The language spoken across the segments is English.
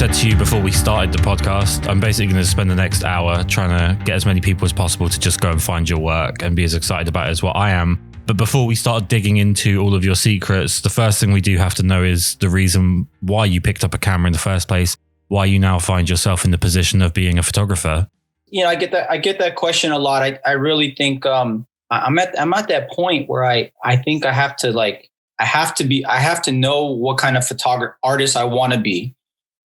said to you before we started the podcast, I'm basically going to spend the next hour trying to get as many people as possible to just go and find your work and be as excited about it as what I am. But before we start digging into all of your secrets, the first thing we do have to know is the reason why you picked up a camera in the first place, why you now find yourself in the position of being a photographer. You know, I get that question a lot. I really think I'm at that point where I think I have to know what kind of artist I want to be,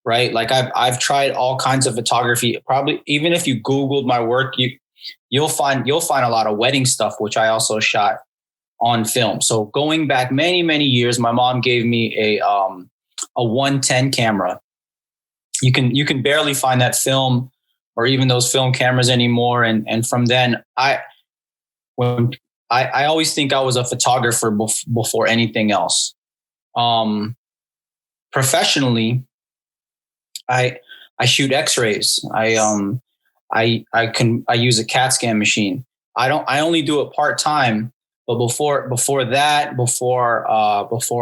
right? Like I've tried all kinds of photography. Probably even if you Googled my work, you'll find a lot of wedding stuff, which I also shot on film. So going back many years, my mom gave me a 110 camera. You can barely find that film or even those film cameras anymore. And from then I always think I was a photographer before anything else. Professionally, I shoot X-rays. I use a CAT scan machine. I only do it part-time, but before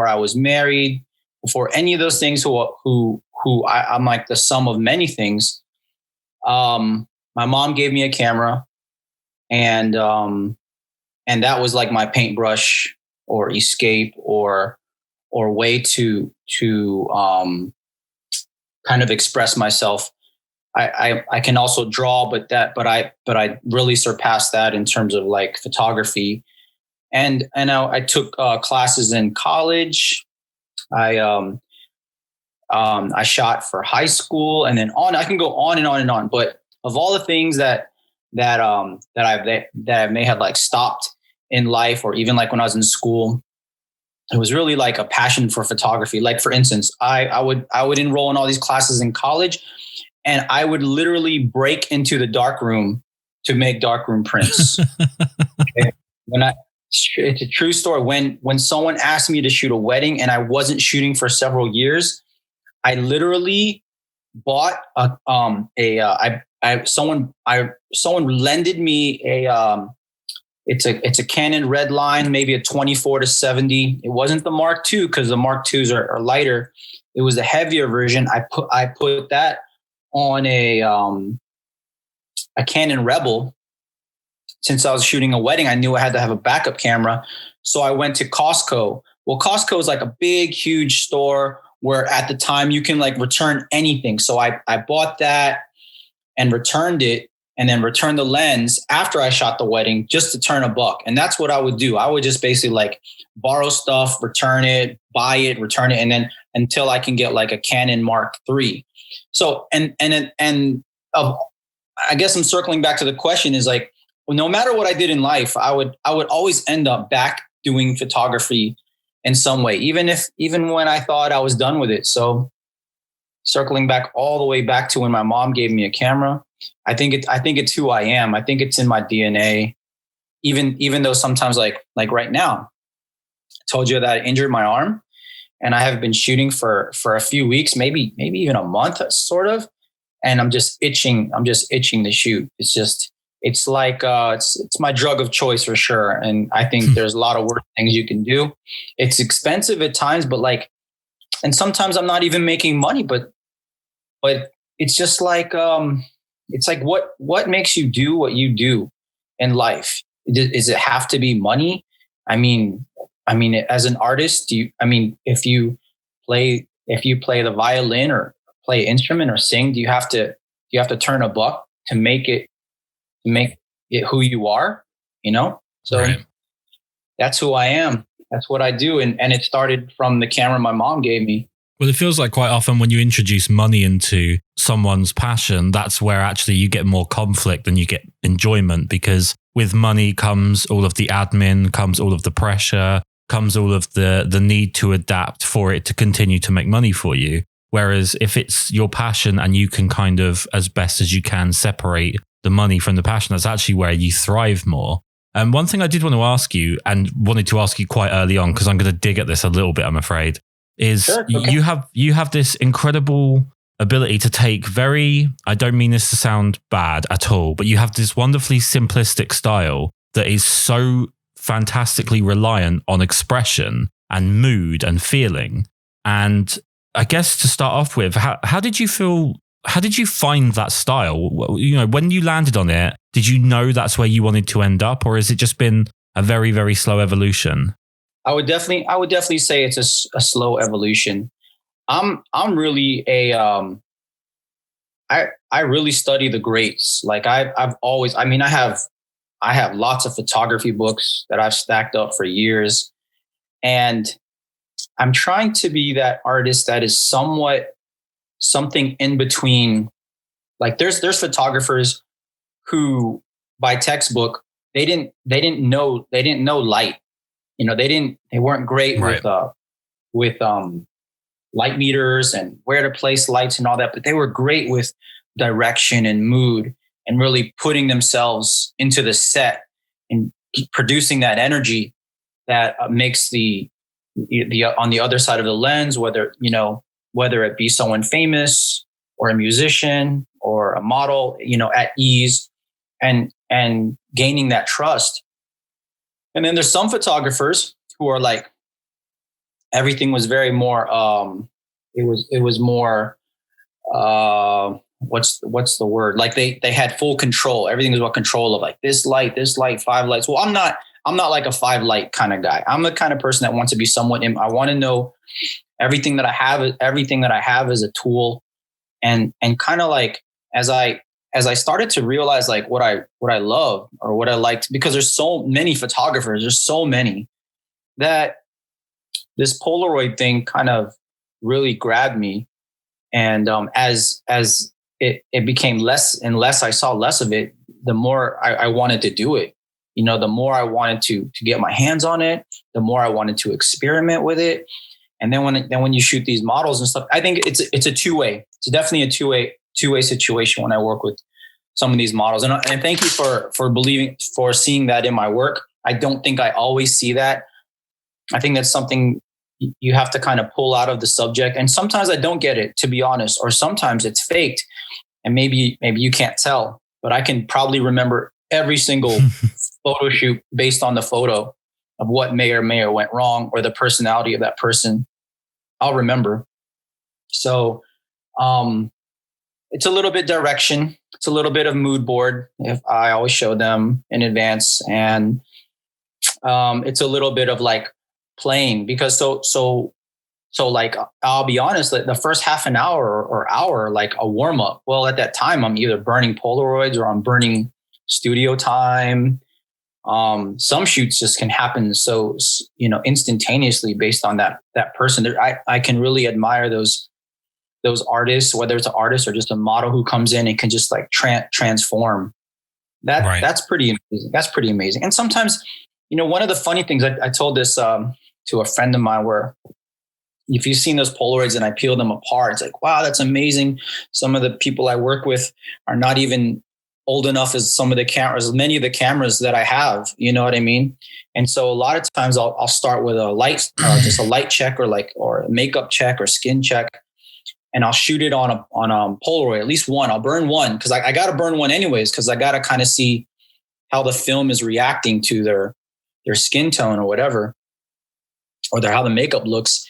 I was married, before any of those things I'm like the sum of many things. My mom gave me a camera and that was like my paintbrush or escape or way to kind of express myself. I can also draw, but I really surpassed that in terms of like photography. And I took classes in college. I shot for high school and then on. I can go on and on and on. But of all the things that I may have like stopped in life, or even like when I was in school, it was really like a passion for photography. Like for instance, I would enroll in all these classes in college, and I would literally break into the darkroom to make darkroom prints. Okay? It's a true story. When someone asked me to shoot a wedding and I wasn't shooting for several years, I literally bought someone lended me it's a Canon red line, maybe a 24-70. It wasn't the Mark II because the Mark IIs are lighter. It was a heavier version. I put that on a Canon Rebel. Since I was shooting a wedding, I knew I had to have a backup camera. So I went to Costco. Well, Costco is like a big, huge store where at the time you can like return anything. So I bought that and returned it, and then returned the lens after I shot the wedding just to turn $1. And that's what I would do. I would just basically like borrow stuff, return it, buy it, return it. And then until I can get like a Canon Mark III. So, I guess I'm circling back to the question is like, no matter what I did in life, I would always end up back doing photography in some way, even when I thought I was done with it. So circling back all the way back to when my mom gave me a camera, I think it's who I am. I think it's in my DNA, even though sometimes like right now, I told you that I injured my arm and I have been shooting for a few weeks, maybe even a month sort of. And I'm just itching to shoot. It's like it's my drug of choice for sure. And I think there's a lot of worse things you can do. It's expensive at times, but and sometimes I'm not even making money, but it's just like, it's like what makes you do what you do in life? Does it have to be money? I mean, as an artist, if you play the violin or play an instrument or sing, do you have to turn $1 to make it who you are, you know? So right. That's who I am. That's what I do. And it started from the camera my mom gave me. Well, it feels like quite often when you introduce money into someone's passion, that's where actually you get more conflict than you get enjoyment, because with money comes all of the admin, comes all of the pressure, comes all of the need to adapt for it to continue to make money for you. Whereas if it's your passion and you can kind of, as best as you can, separate the money from the passion, that's actually where you thrive more. And one thing I did want to ask you, and wanted to ask you quite early on, because I'm going to dig at this a little bit, I'm afraid, is sure, okay. you have this incredible ability to take I don't mean this to sound bad at all, but you have this wonderfully simplistic style that is so fantastically reliant on expression and mood and feeling. And I guess to start off with, how did you feel? How did you find that style? You know, when you landed on it, did you know that's where you wanted to end up, or has it just been a very, very slow evolution? I would definitely say it's a slow evolution. I'm really I really study the greats. Like I've always, I mean, I have lots of photography books that I've stacked up for years, and I'm trying to be that artist that is somewhat something in between. Like there's photographers who by textbook they didn't know light. You know, they weren't great with light meters and where to place lights and all that, but they were great with direction and mood and really putting themselves into the set and producing that energy that makes the on the other side of the lens, whether it be someone famous or a musician or a model, at ease and gaining that trust. And then there's some photographers who are like, everything was very more, it was more, what's the word? Like they had full control. Everything was about control of like this light, 5 lights. Well, I'm not like a 5 light kind of guy. I'm the kind of person that wants to be somewhat I want to know everything that I have is a tool. And kind of like, as I started to realize like what I love or what I liked, because there's so many photographers, there's so many, that this Polaroid thing kind of really grabbed me. And as it became less and less, I saw less of it, the more I wanted to do it. The more I wanted to get my hands on it, the more I wanted to experiment with it. And then when you shoot these models and stuff, I think it's a two-way. It's definitely a two-way situation when I work with some of these models. And thank you for seeing that in my work. I don't think I always see that. I think that's something you have to kind of pull out of the subject. And sometimes I don't get it, to be honest, or sometimes it's faked and maybe you can't tell, but I can probably remember every single photo shoot based on the photo of what may or went wrong, or the personality of that person. I'll remember. So, it's a little bit direction. It's a little bit of mood board. If I always show them in advance, and it's a little bit of like playing, because so like, I'll be honest, like the first half an hour or hour, like a warm up. Well, at that time, I'm either burning Polaroids or I'm burning studio time. Some shoots just can happen so instantaneously based on that person. I can really admire those artists, whether it's an artist or just a model who comes in and can just like transform. That's pretty amazing. That's pretty amazing. And sometimes, one of the funny things, I told this to a friend of mine, where if you've seen those Polaroids and I peel them apart, it's like, wow, that's amazing. Some of the people I work with are not even old enough as many of the cameras that I have, you know what I mean? And so a lot of times I'll start with a light, just a light check or a makeup check or skin check. And I'll shoot it on a Polaroid, at least one. I'll burn one because I got to burn one anyways, because I got to kind of see how the film is reacting to their skin tone or whatever, or how the makeup looks.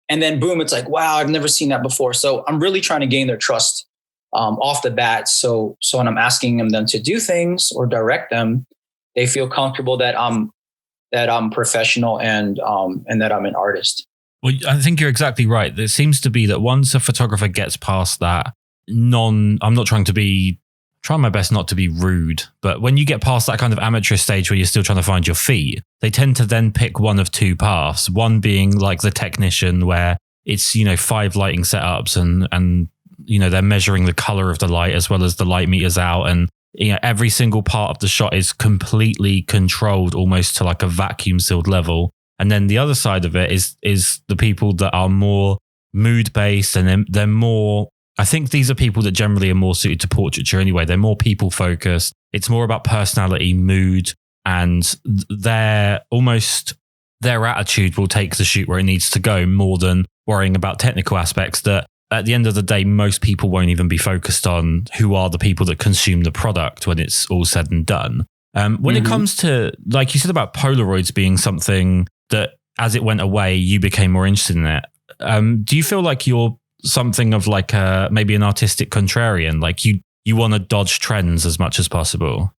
And then boom, it's like, wow, I've never seen that before. So I'm really trying to gain their trust off the bat. So when I'm asking them to do things or direct them, they feel comfortable that I'm professional and that I'm an artist. Well, I think you're exactly right. There seems to be that once a photographer gets past that I'm not trying my best not to be rude, but when you get past that kind of amateur stage where you're still trying to find your feet, they tend to then pick one of two paths. One being like the technician, where it's, 5 lighting setups and they're measuring the color of the light as well as the light meters out. And, every single part of the shot is completely controlled almost to like a vacuum sealed level. And then the other side of it is the people that are more mood based, and they're more, I think these are people that generally are more suited to portraiture anyway. They're more people focused. It's more about personality, mood, and their attitude will take the shoot where it needs to go more than worrying about technical aspects that at the end of the day, most people won't even be focused on who are the people that consume the product when it's all said and done. When it comes to, like you said about Polaroids being something that as it went away, you became more interested in it. Do you feel like you're something of like maybe an artistic contrarian? Like you want to dodge trends as much as possible?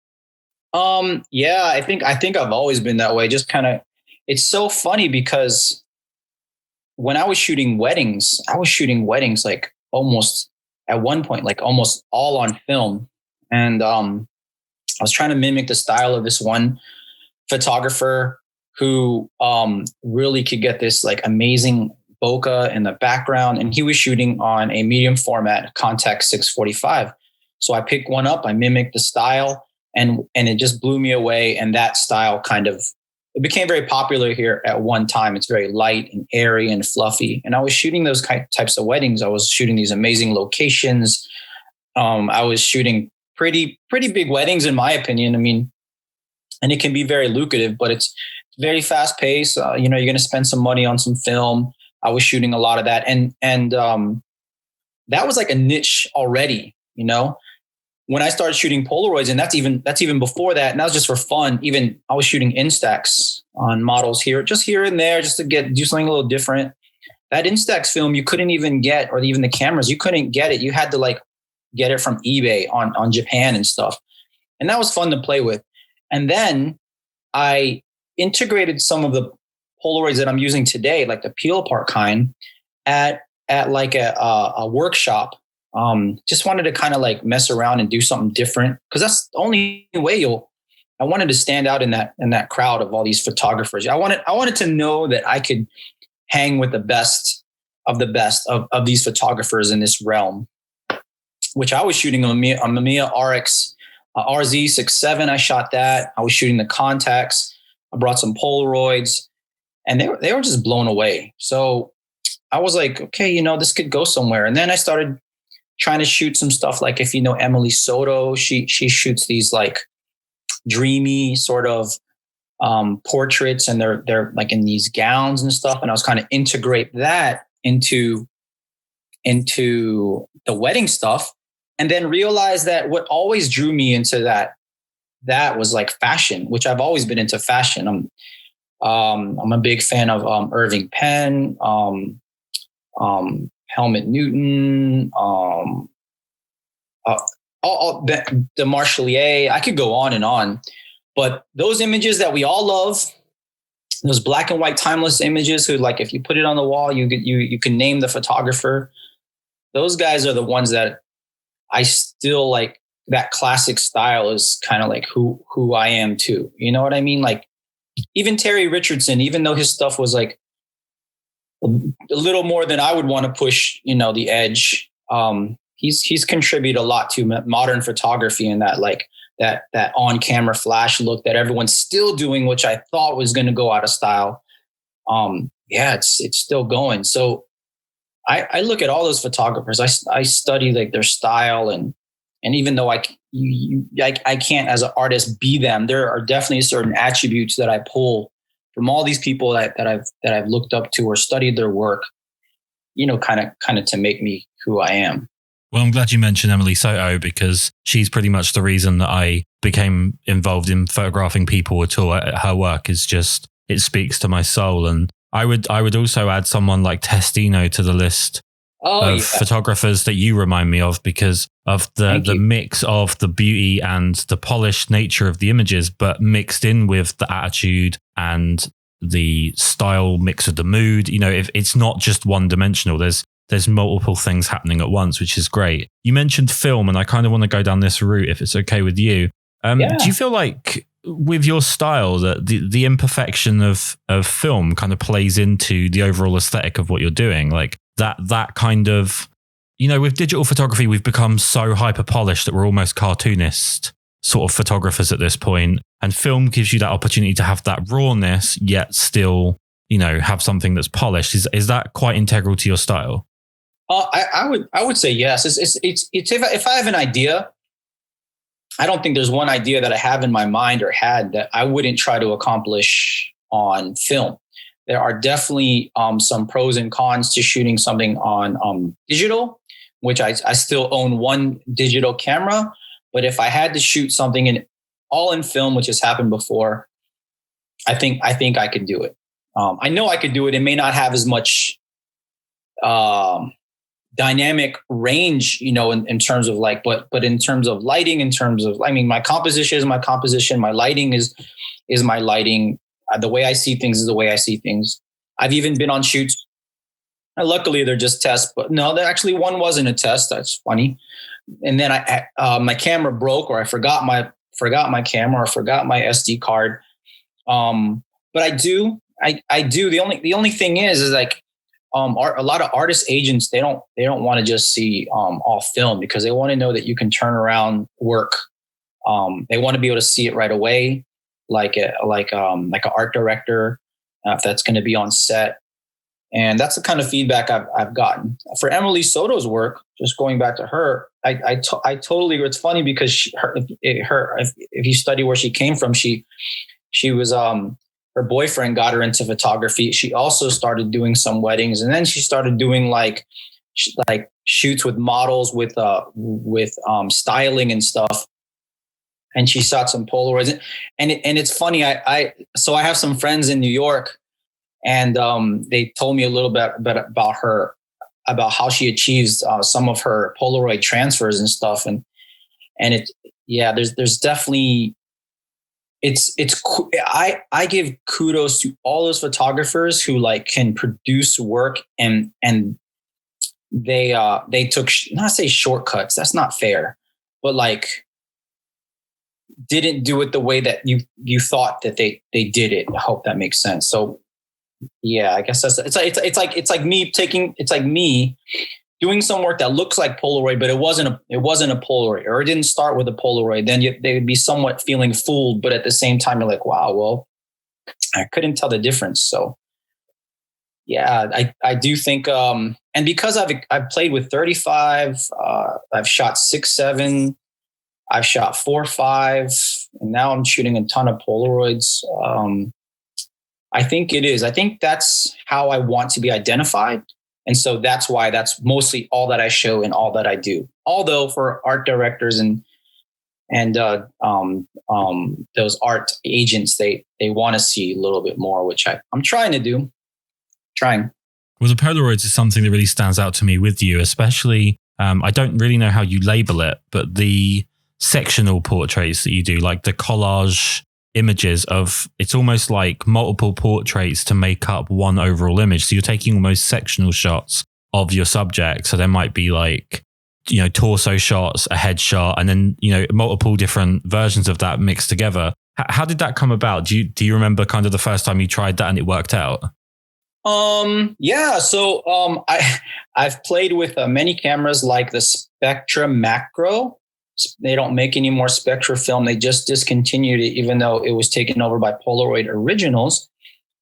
Yeah, I think I've always been that way. Just kind of, it's so funny because when I was shooting weddings, like almost at one point, like almost all on film. And I was trying to mimic the style of this one photographer who really could get this like amazing bokeh in the background. And he was shooting on a medium format Contax 645. So I picked one up, I mimicked the style, and it just blew me away. And that style it became very popular here at one time. It's very light and airy and fluffy. And I was shooting those types of weddings. I was shooting these amazing locations. I was shooting pretty big weddings, in my opinion. I mean, and it can be very lucrative, but it's very fast paced. You're going to spend some money on some film. I was shooting a lot of that. And that was like a niche already, when I started shooting Polaroids, and that's even before that. And that was just for fun. Even I was shooting Instax on models here and there, just to do something a little different. That Instax film, you couldn't even get, or even the cameras, you couldn't get it. You had to like get it from eBay on Japan and stuff. And that was fun to play with. And then I integrated some of the Polaroids that I'm using today, like the peel apart kind, at like a workshop. Just wanted to kind of like mess around and do something different, because that's the only way I wanted to stand out in that crowd of all these photographers. I wanted to know that I could hang with the best of these photographers in this realm, which I was shooting on the Mamiya RX RZ67. I shot that. I was shooting the Contax. I brought some Polaroids, and they were just blown away. So I was like, okay, this could go somewhere. And then I started trying to shoot some stuff, like if Emily Soto, she shoots these like dreamy sort of portraits, and they're like in these gowns and stuff. And I was kind of integrate that into the wedding stuff, and then realize that what always drew me into that was like fashion, which I've always been into fashion. I'm a big fan of Irving Penn, Helmut Newton, the Marshalier. I could go on and on, but those images that we all love, those black and white timeless images, who like if you put it on the wall, you can name the photographer. Those guys are the ones that I still like. That classic style is kind of like who I am too. You know what I mean? Like even Terry Richardson, even though his stuff was like a little more than I would want to push, the edge. He's contributed a lot to modern photography, and that like that on camera flash look that everyone's still doing, which I thought was going to go out of style. It's still going. So I look at all those photographers. I study like their style, and even though I can't as an artist be them, there are definitely certain attributes that I pull from all these people that I've looked up to or studied their work, kind of to make me who I am. Well, I'm glad you mentioned Emily Soto, because she's pretty much the reason that I became involved in photographing people at all. Her work is just, it speaks to my soul. And I would also add someone like Testino to the list of photographers that you remind me of, because of the mix of the beauty and the polished nature of the images, but mixed in with the attitude and the style mix of the mood. If it's not just one dimensional, there's multiple things happening at once, which is great. You mentioned film, and I kind of want to go down this route if it's okay with you. Do you feel like with your style that the imperfection of film kind of plays into the overall aesthetic of what you're doing? Like that kind of, with digital photography, we've become so hyper polished that we're almost cartoonist sort of photographers at this point. And film gives you that opportunity to have that rawness, yet still, have something that's polished. Is that quite integral to your style? I would say yes. It's if I have an idea, I don't think there's one idea that I have in my mind or had that I wouldn't try to accomplish on film. There are definitely some pros and cons to shooting something on digital, which I still own one digital camera. But if I had to shoot something all in film, which has happened before, I think I could do it. I know I could do it. It may not have as much dynamic range, in terms of like, but in terms of lighting, in terms of, I mean, my composition is my composition. My lighting is my lighting. The way I see things is the way I see things. I've even been on shoots. Luckily they're just tests, but no, actually one wasn't a test. That's funny. And then my camera broke, or I forgot my camera, or forgot my SD card. But I do. The only thing is like, a lot of artist agents, they don't want to just see all film, because they want to know that you can turn around work. They want to be able to see it right away, like an art director, if that's going to be on set. And that's the kind of feedback I've gotten for Emily Soto's work. Just going back to her, I totally. It's funny because if you study where she came from, she was her boyfriend got her into photography. She also started doing some weddings, and then she started doing like shoots with models with styling and stuff. And she shot some Polaroids, and it's funny. I have some friends in New York. And they told me a little bit about her, about how she achieves some of her Polaroid transfers and stuff. And there's definitely, I give kudos to all those photographers who like can produce work and they took, not say shortcuts, that's not fair, but like didn't do it the way that you thought that they did it. I hope that makes sense. So yeah, I guess it's like me doing some work that looks like Polaroid, but it wasn't a Polaroid, or it didn't start with a Polaroid. Then they would be somewhat feeling fooled, but at the same time, you're like, wow, well, I couldn't tell the difference. So yeah, I do think, and because I've played with 35, I've shot 6.7, I've shot 4.5, and now I'm shooting a ton of Polaroids. I think it is. I think that's how I want to be identified. And so that's why that's mostly all that I show and all that I do. Although for art directors and those art agents, they want to see a little bit more, which I'm trying to do. Well, the Polaroids is something that really stands out to me with you, especially, I don't really know how you label it, but the sectional portraits that you do, like the collage images of, it's almost like multiple portraits to make up one overall image. So you're taking almost sectional shots of your subject. So there might be like, torso shots, a head shot, and then, multiple different versions of that mixed together. How did that come about? Do you remember kind of the first time you tried that and it worked out? Yeah. So, I've played with many cameras like the Spectra Macro. They don't make any more Spectra film. They just discontinued it, even though it was taken over by Polaroid Originals.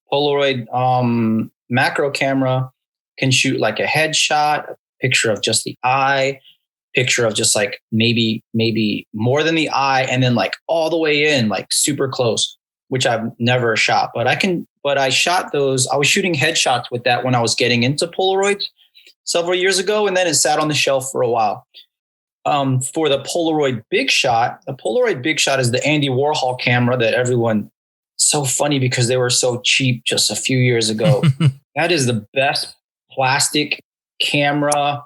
Polaroid macro camera can shoot like a headshot, a picture of just the eye, picture of just like maybe more than the eye, and then like all the way in, like super close, which I've never shot. But I shot those. I was shooting headshots with that when I was getting into Polaroids several years ago, and then it sat on the shelf for a while. For the Polaroid Big Shot is the Andy Warhol camera that everyone, so funny because they were so cheap just a few years ago. That is the best plastic camera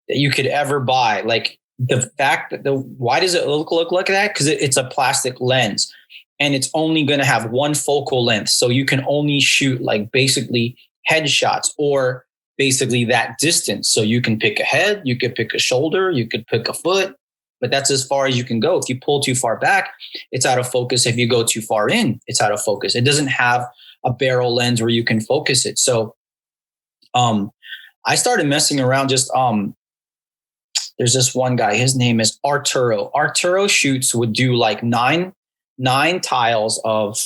that you could ever buy. Like the fact that why does it look like that? Because it's a plastic lens and it's only going to have one focal length. So you can only shoot like basically headshots or basically that distance. So you can pick a head, you could pick a shoulder, you could pick a foot, but that's as far as you can go. If you pull too far back, it's out of focus. If you go too far in, it's out of focus. It doesn't have a barrel lens where you can focus it. So I started messing around just, there's this one guy, his name is Arturo. Arturo shoots would do like nine tiles of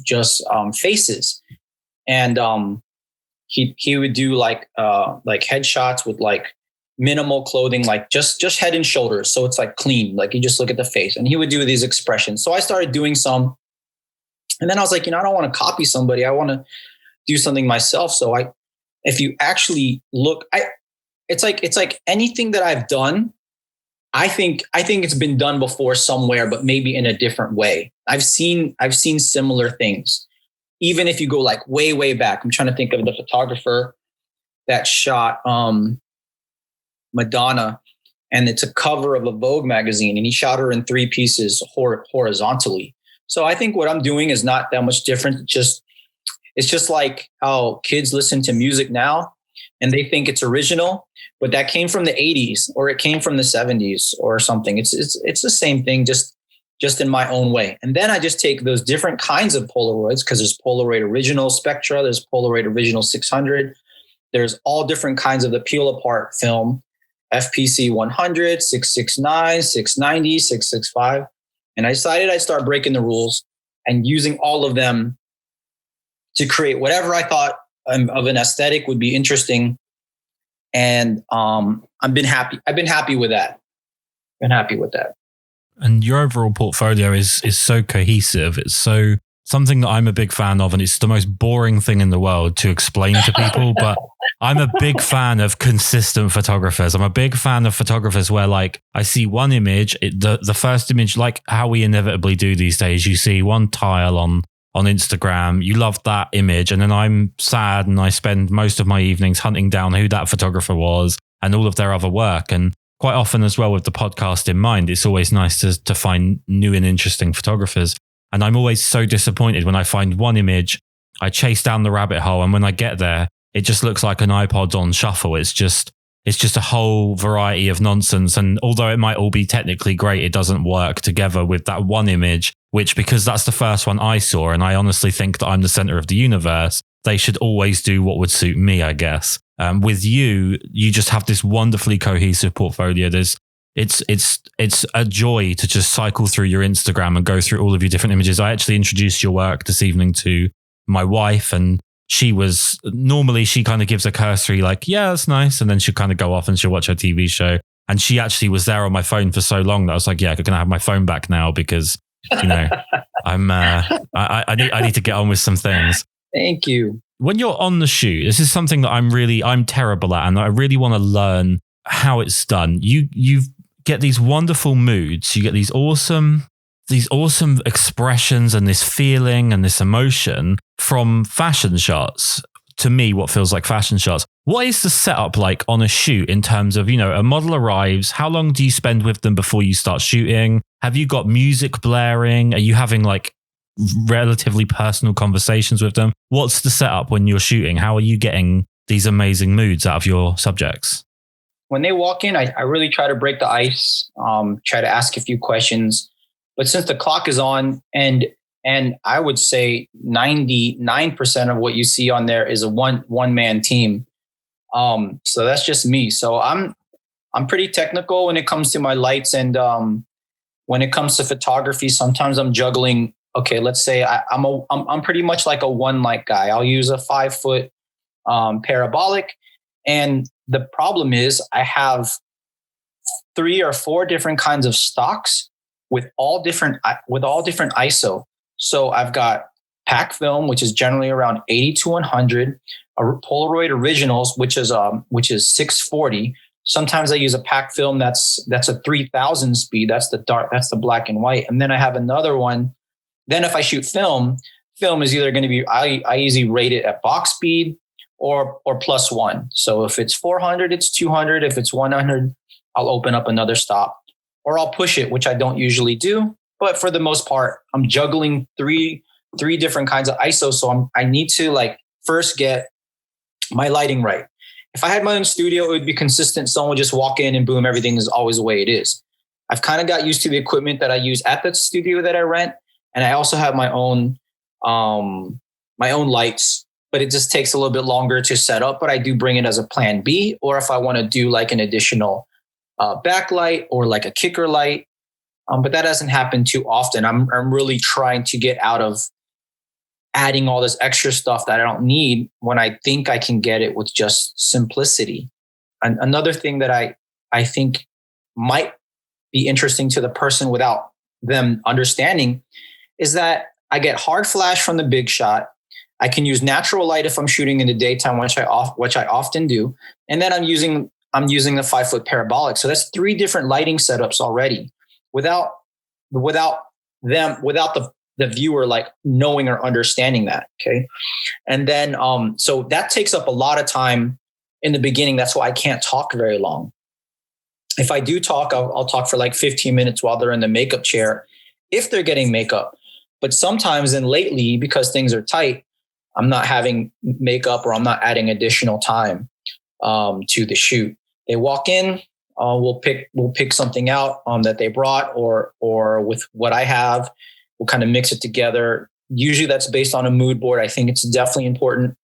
just faces. And he would do like headshots with like minimal clothing, like just head and shoulders. So it's like clean, like you just look at the face, and he would do these expressions. So I started doing some, and then I was like, I don't want to copy somebody. I want to do something myself. So if you actually look, it's like anything that I've done, I think it's been done before somewhere, but maybe in a different way. I've seen similar things. Even if you go like way, way back, I'm trying to think of the photographer that shot Madonna, and it's a cover of a Vogue magazine, and he shot her in 3 pieces horizontally. So I think what I'm doing is not that much different. It's just like how kids listen to music now and they think it's original, but that came from the 80s or it came from the 70s or something. It's the same thing, just in my own way. And then I just take those different kinds of Polaroids, because there's Polaroid Original Spectra, there's Polaroid Original 600, there's all different kinds of the peel apart film, FPC 100, 669, 690, 665. And I decided I'd start breaking the rules and using all of them to create whatever I thought of an aesthetic would be interesting. And I've been happy with that. And your overall portfolio is so cohesive. It's so something that I'm a big fan of, and it's the most boring thing in the world to explain to people. But I'm a big fan of consistent photographers. I'm a big fan of photographers where, like, I see one image, the first image, like how we inevitably do these days. You see one tile on Instagram, you love that image, and then I'm sad and I spend most of my evenings hunting down who that photographer was and all of their other work. And quite often as well, with the podcast in mind, it's always nice to find new and interesting photographers. And I'm always so disappointed when I find one image, I chase down the rabbit hole, and when I get there, it just looks like an iPod on shuffle. It's just a whole variety of nonsense. And although it might all be technically great, it doesn't work together with that one image, which, because that's the first one I saw, and I honestly think that I'm the center of the universe, they should always do what would suit me, I guess. With you just have this wonderfully cohesive portfolio. It's a joy to just cycle through your Instagram and go through all of your different images. I actually introduced your work this evening to my wife, and she kind of gives a cursory, like, yeah, that's nice. And then she'll kind of go off and she'll watch her TV show. And she actually was there on my phone for so long that I was like, yeah, can I have my phone back now? Because, you know, I need to get on with some things. Thank you. When you're on the shoot, this is something that I'm terrible at, and I really want to learn how it's done. You get these wonderful moods. You get these awesome expressions and this feeling and this emotion from fashion shots. To me, what feels like fashion shots. What is the setup like on a shoot in terms of, a model arrives? How long do you spend with them before you start shooting? Have you got music blaring? Are you having like relatively personal conversations with them? What's the setup when you're shooting? How are you getting these amazing moods out of your subjects? When they walk in, I really try to break the ice, try to ask a few questions. But since the clock is on, and I would say 99% of what you see on there is a one-man team. So that's just me. So I'm pretty technical when it comes to my lights, and when it comes to photography, sometimes I'm juggling. Okay, let's say I'm pretty much like a one light guy. I'll use a 5-foot parabolic, and the problem is I have 3 or 4 different kinds of stocks with all different ISO. So I've got pack film, which is generally around 80 to 100, a Polaroid Originals, which is 640. Sometimes I use a pack film that's a 3000 speed. That's the black and white. And then I have another one. Then if I shoot film is either going to be, I usually rate it at box speed or +1. So if it's 400, it's 200. If it's 100, I'll open up another stop, or I'll push it, which I don't usually do. But for the most part, I'm juggling three different kinds of ISO. So I need to like first get my lighting right. If I had my own studio, it would be consistent. Someone would just walk in and boom, everything is always the way it is. I've kind of got used to the equipment that I use at the studio that I rent. And I also have my own lights, but it just takes a little bit longer to set up. But I do bring it as a plan B, or if I want to do like an additional backlight or like a kicker light. But that doesn't happen too often. I'm really trying to get out of adding all this extra stuff that I don't need when I think I can get it with just simplicity. And another thing that I think might be interesting to the person without them understanding is that I get hard flash from the big shot. I can use natural light if I'm shooting in the daytime, which I often do. And then I'm using the 5-foot parabolic. So that's 3 different lighting setups already without the viewer like knowing or understanding that. Okay. And then, so that takes up a lot of time in the beginning. That's why I can't talk very long. If I do talk, I'll talk for like 15 minutes while they're in the makeup chair, if they're getting makeup. But sometimes, and lately, because things are tight, I'm not having makeup or I'm not adding additional time to the shoot. They walk in, we'll pick something out that they brought, or with what I have, we'll kind of mix it together. Usually that's based on a mood board. I think it's definitely important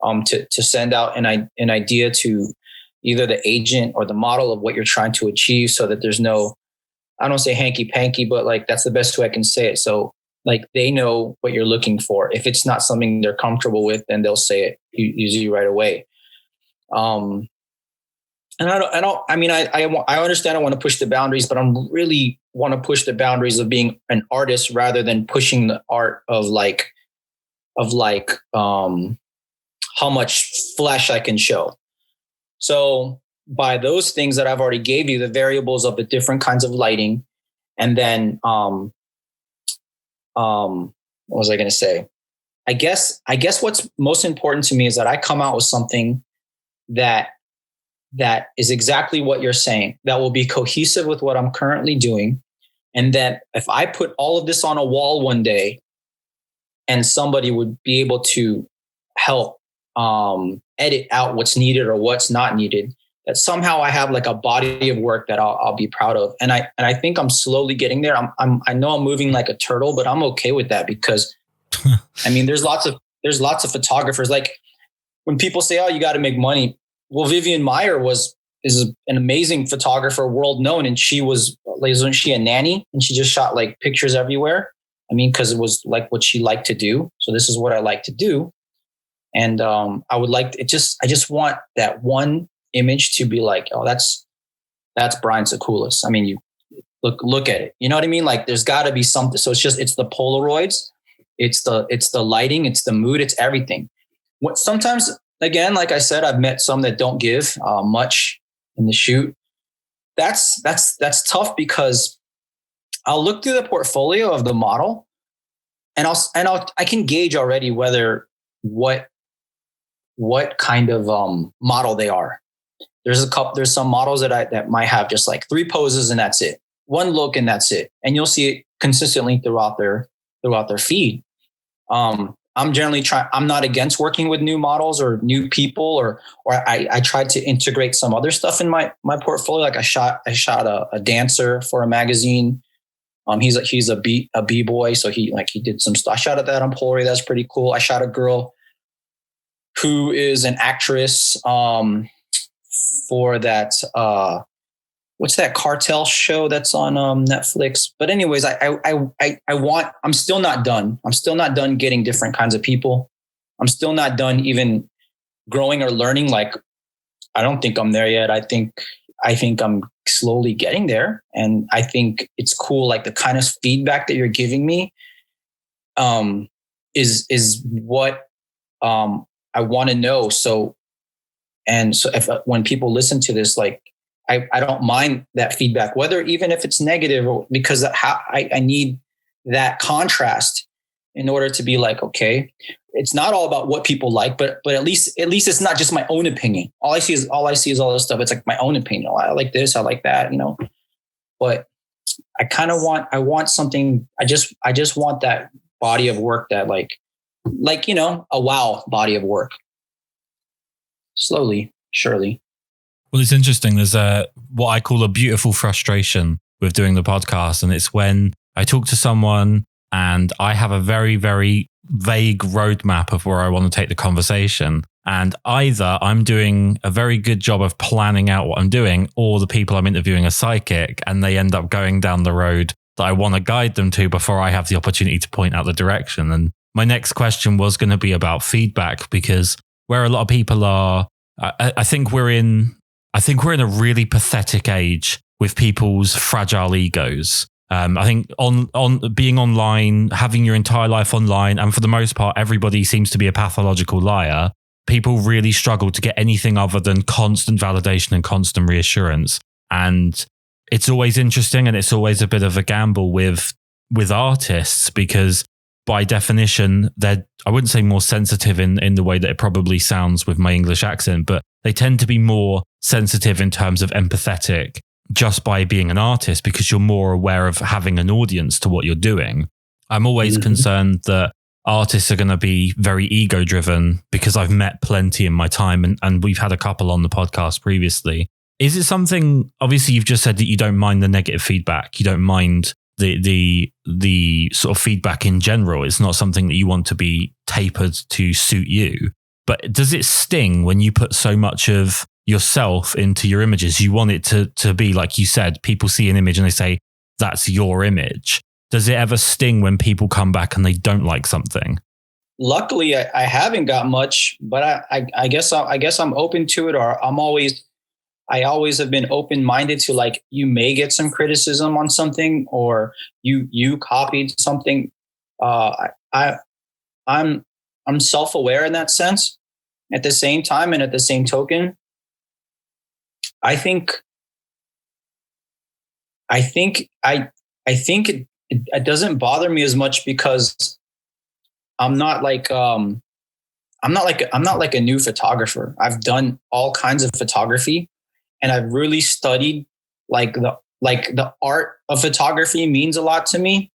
to send out an idea to either the agent or the model of what you're trying to achieve, so that there's no, I don't say hanky panky, but like that's the best way I can say it. So like they know what you're looking for. If it's not something they're comfortable with, then they'll say it usually right away. And I understand I want to push the boundaries, but I'm really want to push the boundaries of being an artist rather than pushing the art of how much flesh I can show. So by those things that I've already gave you, the variables of the different kinds of lighting, and then what was I going to say? I guess what's most important to me is that I come out with something that is exactly what you're saying, that will be cohesive with what I'm currently doing. And that if I put all of this on a wall one day and somebody would be able to help edit out what's needed or what's not needed, that somehow I have like a body of work that I'll be proud of. And I think I'm slowly getting there. I know I'm moving like a turtle, but I'm okay with that because I mean, there's lots of photographers. Like when people say, oh, you got to make money. Well, Vivian Meyer is an amazing photographer, world known. And wasn't she a nanny? And she just shot like pictures everywhere. I mean, cause it was like what she liked to do. So this is what I like to do. And I would like it. I just want that one image to be like, oh, that's Brian Saculles. I mean, you look at it. You know what I mean? Like there's got to be something. So it's the Polaroids, it's the lighting, it's the mood, it's everything. What sometimes, again, like I said, I've met some that don't give much in the shoot. That's tough because I'll look through the portfolio of the model, and I can gauge already whether what kind of model they are. There's some models that might have just like 3 poses and that's it, one look and that's it, and you'll see it consistently throughout their feed. I'm generally I'm not against working with new models or new people, or I tried to integrate some other stuff in my portfolio. Like I shot a dancer for a magazine. He's a b-boy, so he did some stuff. I shot at that on Polaroid. That's pretty cool. I shot a girl who is an actress for that what's that cartel show that's on Netflix. But anyways, I'm still not done. I'm still not done getting different kinds of people. I'm still not done even growing or learning. Like, I don't think I'm there yet. I think I'm slowly getting there. And I think it's cool. Like the kind of feedback that you're giving me is what I want to know. So when people listen to this, like, I don't mind that feedback, whether even if it's negative, because I need that contrast in order to be like, okay, it's not all about what people like, but at least it's not just my own opinion. All I see is all this stuff. It's like my own opinion. Oh, I like this, I like that, but I kind of want something. I just want that body of work that like, a wow body of work. Slowly, surely. Well, it's interesting. There's what I call a beautiful frustration with doing the podcast. And it's when I talk to someone and I have a very, very vague roadmap of where I want to take the conversation. And either I'm doing a very good job of planning out what I'm doing, or the people I'm interviewing are psychic and they end up going down the road that I want to guide them to before I have the opportunity to point out the direction. And my next question was going to be about feedback, because where a lot of people are, I think we're in a really pathetic age with people's fragile egos. I think on being online, having your entire life online, and for the most part, everybody seems to be a pathological liar. People really struggle to get anything other than constant validation and constant reassurance. And it's always interesting, and it's always a bit of a gamble with artists, because by definition, I wouldn't say more sensitive in the way that it probably sounds with my English accent, but they tend to be more sensitive in terms of empathetic just by being an artist, because you're more aware of having an audience to what you're doing. I'm always concerned that artists are going to be very ego driven, because I've met plenty in my time, and we've had a couple on the podcast previously. Is it something, obviously you've just said that you don't mind the negative feedback. You don't mind the sort of feedback in general. It's not something that you want to be tapered to suit you. But does it sting when you put so much of yourself into your images? You want it to be, like you said, people see an image and they say, that's your image. Does it ever sting when people come back and they don't like something? Luckily, I haven't got much, but I guess I'm open to it, or I always have been open-minded to, like, you may get some criticism on something, or you copied something. I'm self-aware in that sense. At the same time, and at the same token, I think it doesn't bother me as much, because I'm not like a new photographer. I've done all kinds of photography, and I've really studied the art of photography means a lot to me.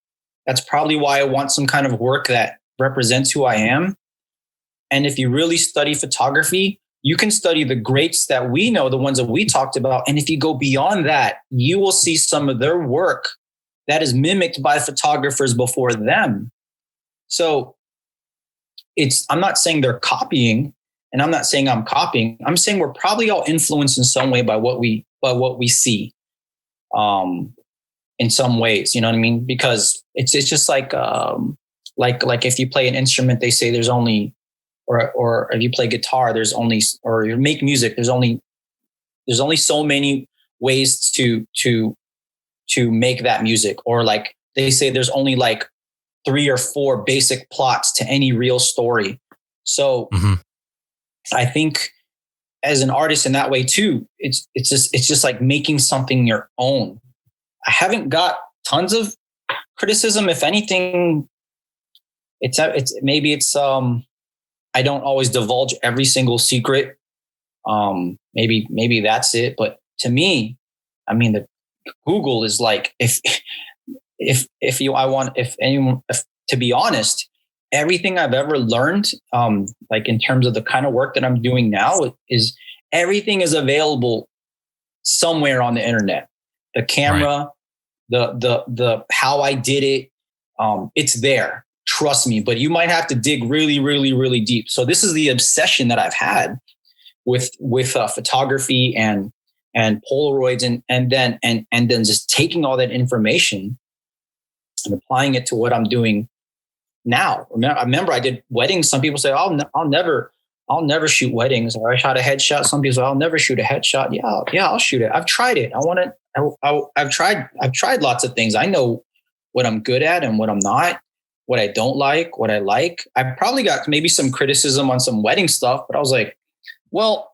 That's probably why I want some kind of work that represents who I am. And if you really study photography, you can study the greats that we know, the ones that we talked about. And if you go beyond that, you will see some of their work that is mimicked by photographers before them. So I'm not saying they're copying, and I'm not saying I'm copying. I'm saying we're probably all influenced in some way by what we see, in some ways, you know what I mean? Because it's just like if you play an instrument, they say there's only, or if you play guitar, there's only, or you make music, there's only so many ways to make that music. Or like they say there's only like 3 or 4 basic plots to any real story. So I think as an artist in that way too, it's just like making something your own. I haven't got tons of criticism. If anything, it's I don't always divulge every single secret. Maybe that's it. But to me, I mean, the Google is like, to be honest, everything I've ever learned, like in terms of the kind of work that I'm doing now, is everything is available somewhere on the internet. The camera, right. the how I did it, it's there. Trust me, but you might have to dig really, really, really deep. So this is the obsession that I've had with photography and Polaroids, and then just taking all that information and applying it to what I'm doing now. I remember I did weddings. Some people say, I'll never shoot weddings. Or I shot a headshot. Some people say, I'll never shoot a headshot. Yeah, I'll shoot it. I've tried it. I've tried lots of things. I know what I'm good at and what I'm not, what I don't like, what I like. I probably got maybe some criticism on some wedding stuff, but I was like, well,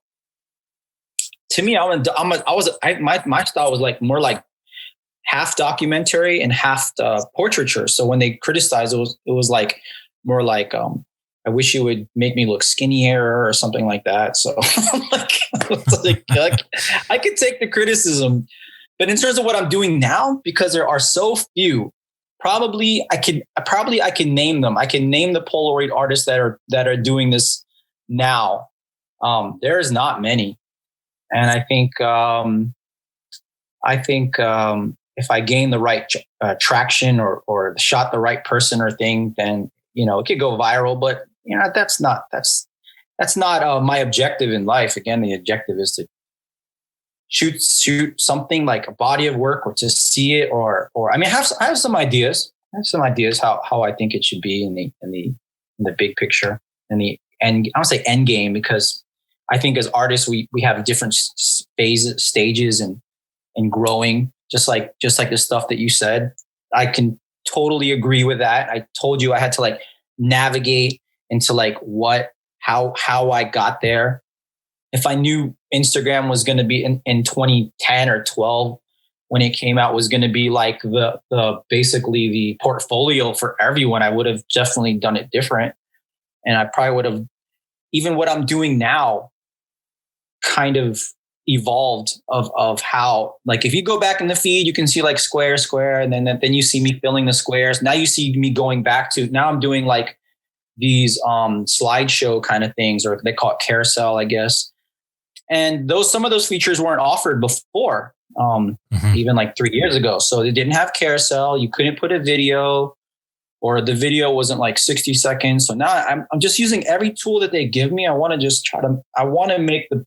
to me, my style was like more like half documentary and half portraiture. So when they criticized, it was like more like, I wish you would make me look skinnier or something like that. So like, I could take the criticism, but in terms of what I'm doing now, because there are so few, probably I can name them. I can name the Polaroid artists that are doing this now. There is not many. And I think if I gain the right traction or shot the right person or thing, then, it could go viral. But, that's not my objective in life. Again, the objective is to shoot something like a body of work, or to see it, or I mean, I have some ideas. I have some ideas how I think it should be in the big picture, and I don't say end game, because I think as artists, we have different stages and growing, just like the stuff that you said. I can totally agree with that. I told you I had to like navigate into like how I got there. If I knew Instagram was going to be in 2010 or 12, when it came out was going to be like the basically the portfolio for everyone, I would have definitely done it different. And I probably would have, even what I'm doing now kind of evolved of how, like, if you go back in the feed, you can see like square, and then you see me filling the squares. Now you see me going back to, now I'm doing like these slideshow kind of things, or they call it carousel, I guess. And some of those features weren't offered before. Even like 3 years ago. So they didn't have carousel. You couldn't put a video, or the video wasn't like 60 seconds. So now I'm just using every tool that they give me. I want to make the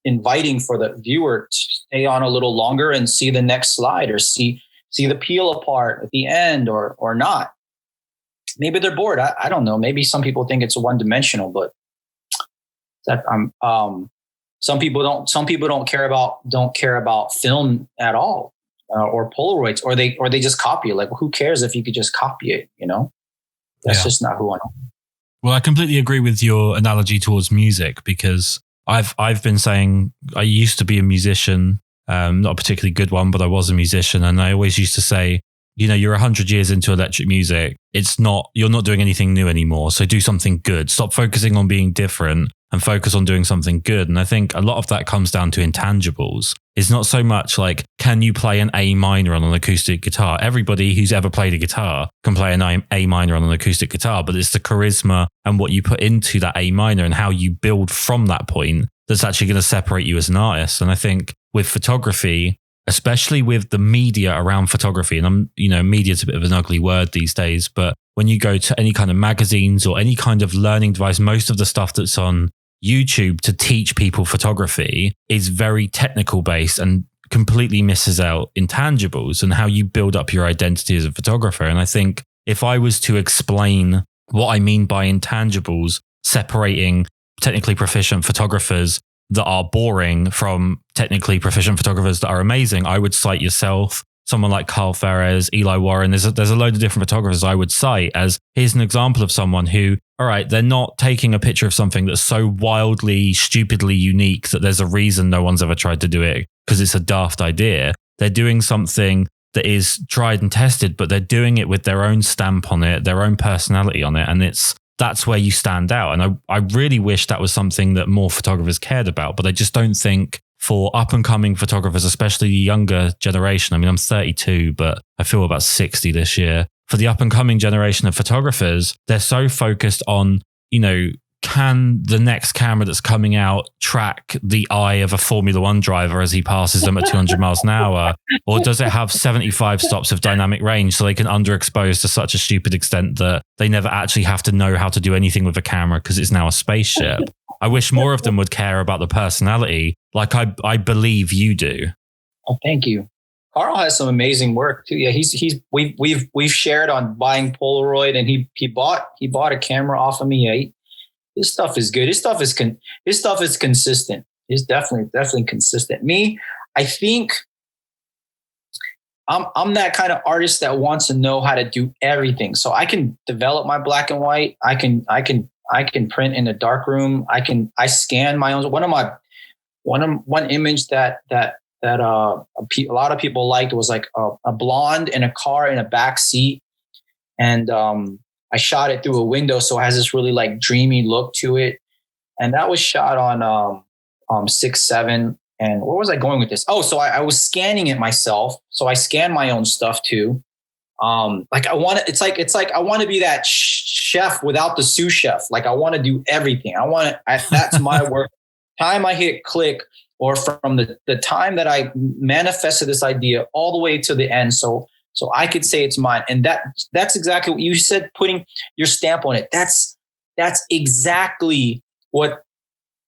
inviting for the viewer to stay on a little longer and see the next slide, or see the peel apart at the end, or not. Maybe they're bored. I don't know. Maybe some people think it's one dimensional, but that some people don't care about film at all, or Polaroids, or they just copy it. Like, who cares if you could just copy it? That's just not who I am. Well, I completely agree with your analogy towards music, because I've been saying I used to be a musician, not a particularly good one, but I was a musician, and I always used to say, you're 100 years into electric music. You're not doing anything new anymore. So do something good. Stop focusing on being different and focus on doing something good. And I think a lot of that comes down to intangibles. It's not so much like, can you play an A minor on an acoustic guitar? Everybody who's ever played a guitar can play an A minor on an acoustic guitar, but it's the charisma and what you put into that A minor and how you build from that point that's actually going to separate you as an artist. And I think with photography, especially with the media around photography, and media is a bit of an ugly word these days, but when you go to any kind of magazines or any kind of learning device, most of the stuff that's on YouTube to teach people photography is very technical based and completely misses out intangibles and how you build up your identity as a photographer. And I think if I was to explain what I mean by intangibles, separating technically proficient photographers that are boring from technically proficient photographers that are amazing, I would cite yourself, someone like Karl, Eli Warren. There's a load of different photographers I would cite as, here's an example of someone who, all right, they're not taking a picture of something that's so wildly, stupidly unique that there's a reason no one's ever tried to do it because it's a daft idea. They're doing something that is tried and tested, but they're doing it with their own stamp on it, their own personality on it. And that's where you stand out. And I really wish that was something that more photographers cared about, but I just don't think for up and coming photographers, especially the younger generation. I mean, I'm 32, but I feel about 60 this year. For the up and coming generation of photographers, they're so focused on, can the next camera that's coming out track the eye of a Formula One driver as he passes them at 200 miles an hour? Or does it have 75 stops of dynamic range so they can underexpose to such a stupid extent that they never actually have to know how to do anything with a camera because it's now a spaceship? I wish more of them would care about the personality like I believe you do. Oh, thank you. Karl has some amazing work too. Yeah, we've shared on buying Polaroid, and he bought a camera off of me. Yeah, his stuff is good. His stuff is consistent. It's definitely consistent. Me, I think I'm that kind of artist that wants to know how to do everything. So I can develop my black and white. I can print in a dark room. I scan my own. One image that a lot of people liked was like a blonde in a car in a back seat, and I shot it through a window, so it has this really like dreamy look to it. And that was shot on 6.7. And where was I going with this? Oh, so I was scanning it myself. So I scan my own stuff too. Like I want to. It's like I want to be that chef without the sous chef. Like I want to do everything. That's my work. Time I hit click, or from the time that I manifested this idea all the way to the end. So I could say it's mine. And that's exactly what you said, putting your stamp on it. That's exactly what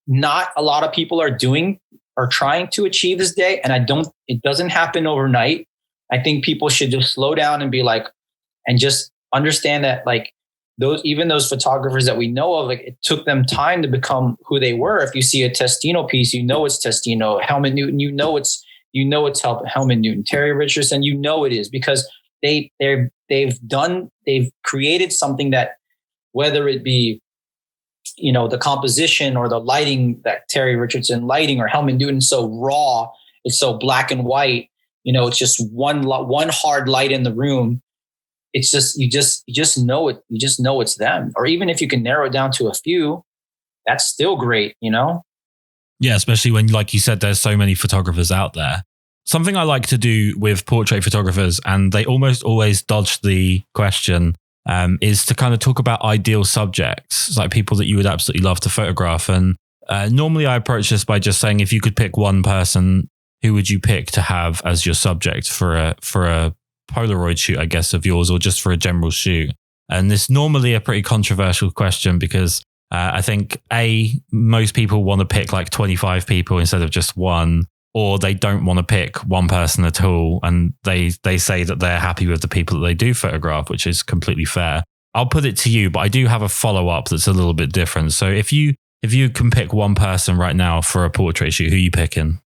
not a lot of people are doing or trying to achieve this day. And it doesn't happen overnight. I think people should just slow down and be like, and just understand that like those photographers that we know of, like it took them time to become who they were. If you see a Testino piece, it's Testino. Helmut Newton, it's Helmut Newton. Terry Richardson, it is, because they've created something that, whether it be, the composition or the lighting, that Terry Richardson lighting or Helmut Newton, so raw, it's so black and white. it's just one hard light in the room. It's just, you just know it. You just know it's them. Or even if you can narrow it down to a few, that's still great, Yeah, especially when, like you said, there's so many photographers out there. Something I like to do with portrait photographers, and they almost always dodge the question, is to kind of talk about ideal subjects, like people that you would absolutely love to photograph. And normally I approach this by just saying, if you could pick one person, who would you pick to have as your subject for a Polaroid shoot, I guess, of yours, or just for a general shoot? And this is normally a pretty controversial question because I think most people want to pick like 25 people instead of just one, or they don't want to pick one person at all. And they say that they're happy with the people that they do photograph, which is completely fair. I'll put it to you, but I do have a follow-up that's a little bit different. So if you can pick one person right now for a portrait shoot, who are you picking?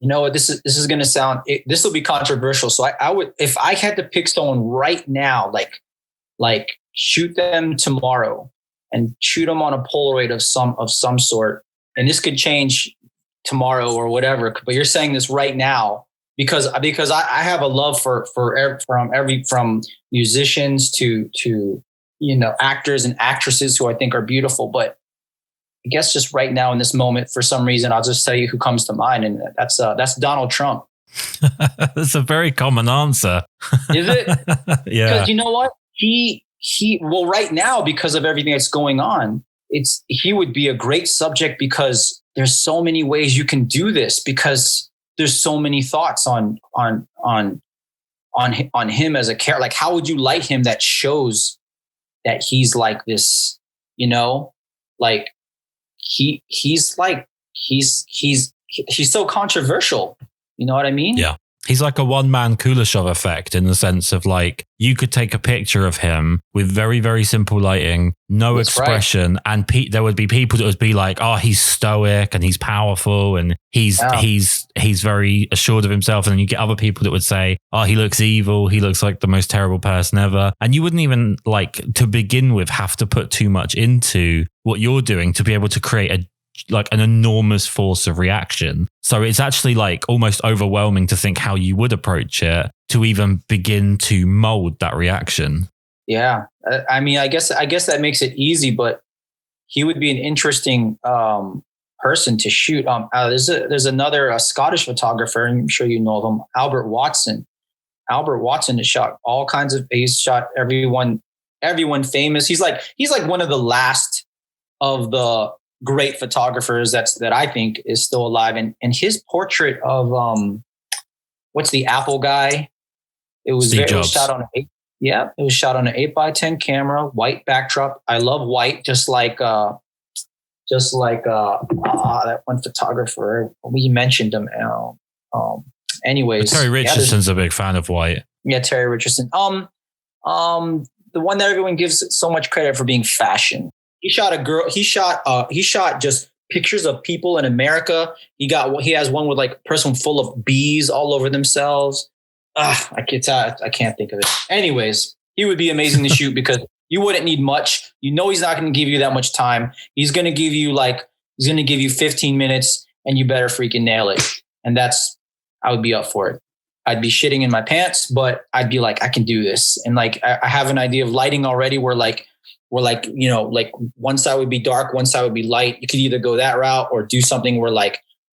This is going to sound, this will be controversial. So I would, if I had to pick someone right now, like shoot them tomorrow and shoot them on a Polaroid of some sort. And this could change tomorrow or whatever, but you're saying this right now because I have a love from musicians to actors and actresses who I think are beautiful, but I guess just right now in this moment, for some reason, I'll just tell you who comes to mind, and that's Donald Trump. That's a very common answer. Is it? Yeah. Because you know what? Well, right now, because of everything that's going on, he would be a great subject because there's so many ways you can do this, because there's so many thoughts on him as a character. Like, how would you light him that shows that he's like this, like he's so controversial. You know what I mean? Yeah. He's like a one-man Kuleshov effect in the sense of like, you could take a picture of him with very, very simple lighting, no That's expression. Right. And there would be people that would be like, oh, he's stoic and he's powerful and he's very assured of himself. And then you get other people that would say, oh, he looks evil. He looks like the most terrible person ever. And you wouldn't even to begin with have to put too much into what you're doing to be able to create an enormous force of reaction. So it's actually almost overwhelming to think how you would approach it to even begin to mold that reaction. Yeah. I mean, I guess that makes it easy, but he would be an interesting person to shoot. There's another Scottish photographer, and I'm sure you know of him, Albert Watson. Albert Watson has shot all kinds of, he's shot everyone famous. He's like one of the last of the great photographers that I think is still alive. And his portrait of what's the Apple guy? It was shot on it was shot on an 8x10 camera, white backdrop. I love white, just like that one photographer. We mentioned him. Anyways, Terry Richardson's a big fan of white. Yeah, Terry Richardson. The one that everyone gives so much credit for being fashion. He shot a girl. He shot just pictures of people in America. He has one with a person full of bees all over themselves. I can't think of it. Anyways, he would be amazing to shoot because you wouldn't need much. He's not going to give you that much time. He's going to give you 15 minutes and you better freaking nail it. And I would be up for it. I'd be shitting in my pants, but I'd be like, I can do this. And I have an idea of lighting already where one side would be dark, one side would be light. You could either go that route or do something where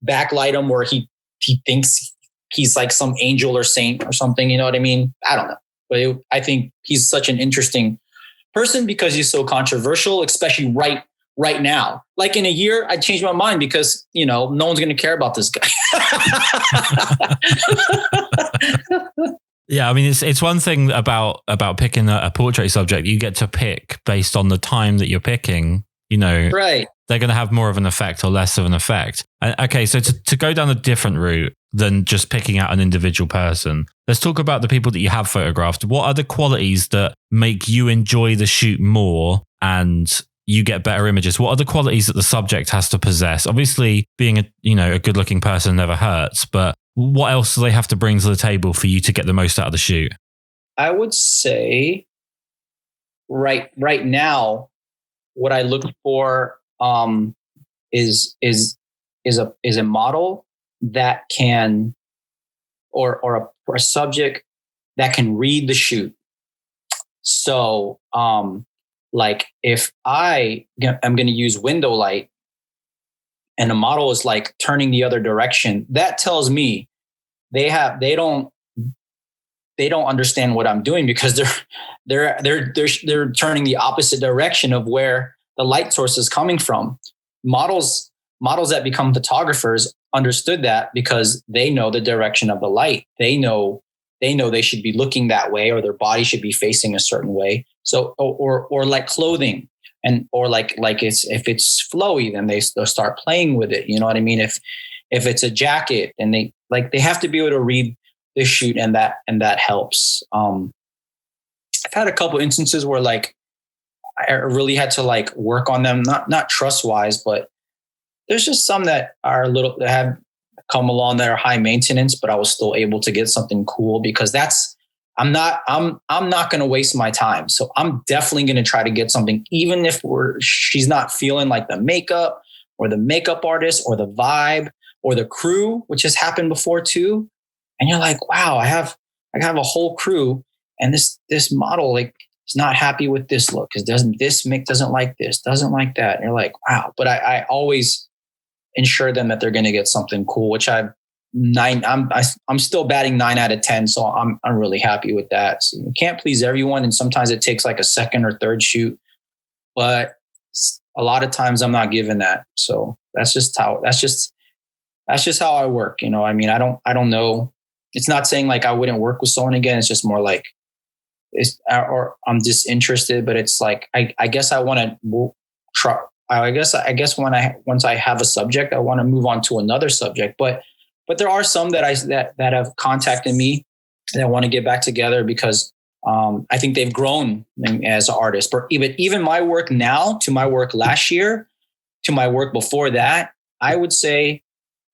backlight him where he thinks he's like some angel or saint or something. You know what I mean? I don't know. But I think he's such an interesting person because he's so controversial, especially right now. Like in a year, I'd change my mind because, no one's going to care about this guy. Yeah, I mean, it's one thing about picking a portrait subject. You get to pick based on the time that you're picking, Right. They're going to have more of an effect or less of an effect. Okay, so to go down a different route than just picking out an individual person, let's talk about the people that you have photographed. What are the qualities that make you enjoy the shoot more and you get better images? What are the qualities that the subject has to possess? Obviously, being a good-looking person never hurts, but what else do they have to bring to the table for you to get the most out of the shoot? I would say right now, what I look for is a model that can or a subject that can read the shoot. So, like if I'm going to use window light and the model is like turning the other direction, that tells me they don't understand what I'm doing, because they're turning the opposite direction of where the light source is coming from. Models that become photographers understood that because they know the direction of the light. They know they should be looking that way, or their body should be facing a certain way. So, or like clothing, or like if it's flowy, then they'll start playing with it. You know what I mean? If it's a jacket, and they have to be able to read the shoot, and that helps. I've had a couple instances where like I really had to like work on them, not trust wise, but there's just some that are that have come along that are high maintenance, but I was still able to get something cool, because I'm not going to waste my time. So I'm definitely going to try to get something, even if she's not feeling like the makeup or the makeup artist or the vibe or the crew, which has happened before too. And you're like, wow, I have a whole crew, and this model like is not happy with this look, because doesn't like this, doesn't like that. And you're like, wow. But I always ensure them that they're going to get something cool, which I'm still batting 9 out of 10. So I'm really happy with that. So you can't please everyone. And sometimes it takes like a second or third shoot, but a lot of times I'm not given that. So that's just how I work. You know, I mean, I don't know. It's not saying like I wouldn't work with someone again. It's just more like or I'm disinterested, but it's like, I guess I want to try. I guess once I have a subject, I want to move on to another subject. But there are some that have contacted me that want to get back together, because I think they've grown as an artist. But even my work now to my work last year to my work before that, I would say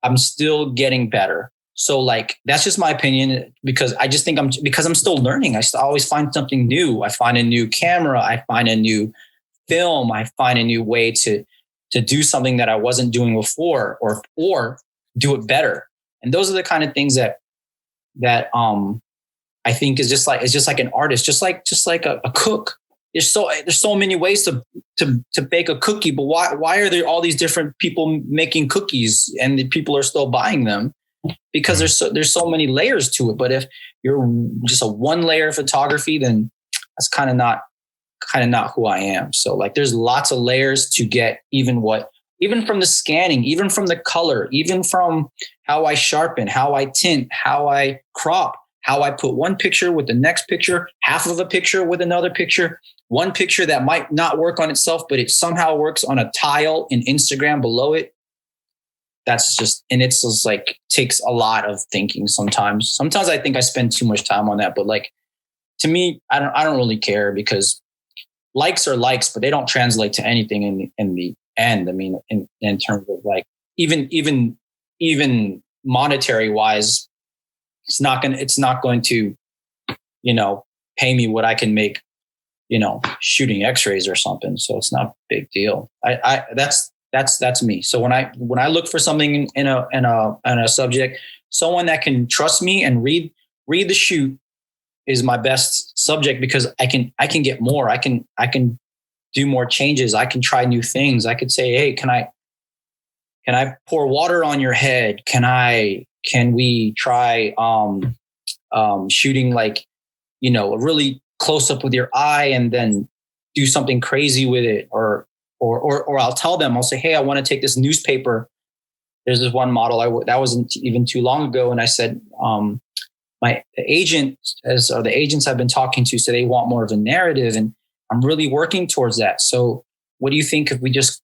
I'm still getting better. So like, that's just my opinion, because I just think I'm still learning. I always find something new. I find a new camera. I find a new film. I find a new way to do something that I wasn't doing before, or do it better. And those are the kind of things that I think is just like an artist, just like a cook. There's so many ways to bake a cookie, but why are there all these different people making cookies and the people are still buying them? Because there's so many layers to it. But if you're just a one layer photography, then that's kind of not who I am. So like, there's lots of layers to get even from the scanning, even from the color, even from how I sharpen, how I tint, how I crop, how I put one picture with the next picture, half of a picture with another picture, one picture that might not work on itself, but it somehow works on a tile in Instagram below it. It's just like, takes a lot of thinking sometimes. Sometimes I think I spend too much time on that, but like, to me, I don't really care, because likes are likes, but they don't translate to anything in the end. I mean, in terms of like, even monetary wise, it's not going to, pay me what I can make, shooting x-rays or something. So it's not a big deal. That's me. So when I look for something in a subject, someone that can trust me and read the shoot is my best subject, because I can get more. I can do more changes. I can try new things. I could say, hey, can I pour water on your head? Can we try shooting like, a really close up with your eye, and then do something crazy with it, or I'll tell them, I'll say, hey, I want to take this newspaper. There's this one model that wasn't even too long ago, and I said, the agents I've been talking to, so they want more of a narrative, and I'm really working towards that. So what do you think if we just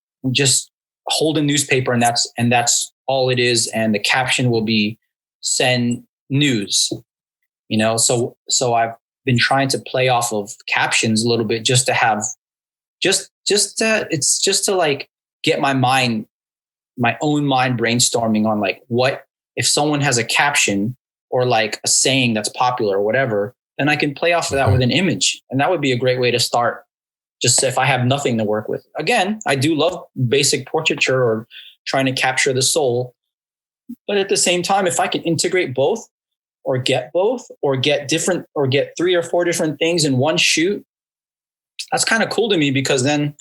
hold a newspaper, and that's all it is, and the caption will be "send news"? So I've been trying to play off of captions a little bit, just to have to like get my own mind brainstorming on like, what if someone has a caption or like a saying that's popular or whatever, then I can play off of that with an image. And that would be a great way to start, just if I have nothing to work with. Again, I do love basic portraiture or trying to capture the soul. But at the same time, if I can integrate both, or get both or get different or get 3 or 4 different things in one shoot, that's kind of cool to me, because then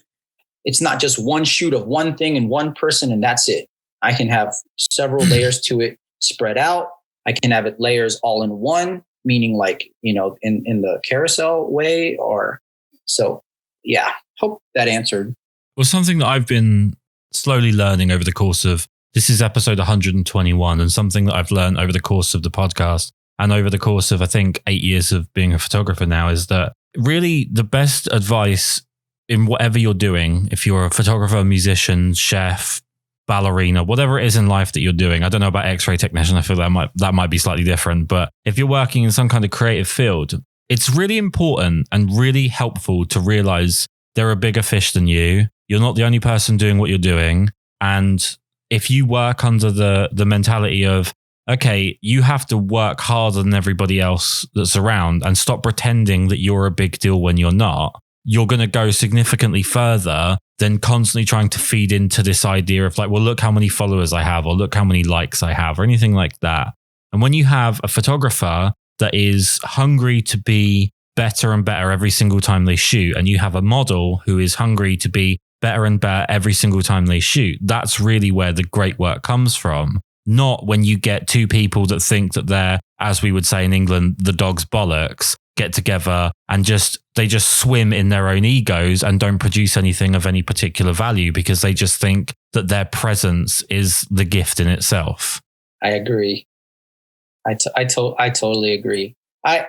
it's not just one shoot of one thing and one person and that's it. I can have several layers to it spread out. I can have it layers all in one, meaning like, in the carousel way or so. Yeah. Hope that answered. Well, something that I've been slowly learning over the course of, this is episode 121, and something that I've learned over the course of the podcast and over the course of, I think, 8 years of being a photographer now, is that really the best advice in whatever you're doing, if you're a photographer, musician, chef, ballerina, whatever it is in life that you're doing. I don't know about X-ray technician. I feel that might be slightly different. But if you're working in some kind of creative field, it's really important and really helpful to realize there are bigger fish than you. You're not the only person doing what you're doing. And if you work under the mentality of, okay, you have to work harder than everybody else that's around and stop pretending that you're a big deal when you're not, you're going to go significantly further than constantly trying to feed into this idea of like, well, look how many followers I have, or look how many likes I have, or anything like that. And when you have a photographer that is hungry to be better and better every single time they shoot, and you have a model who is hungry to be better and better every single time they shoot, that's really where the great work comes from. Not when you get two people that think that they're, as we would say in England, the dog's bollocks, get together and they just swim in their own egos and don't produce anything of any particular value because they just think that their presence is the gift in itself. I agree. I totally agree. I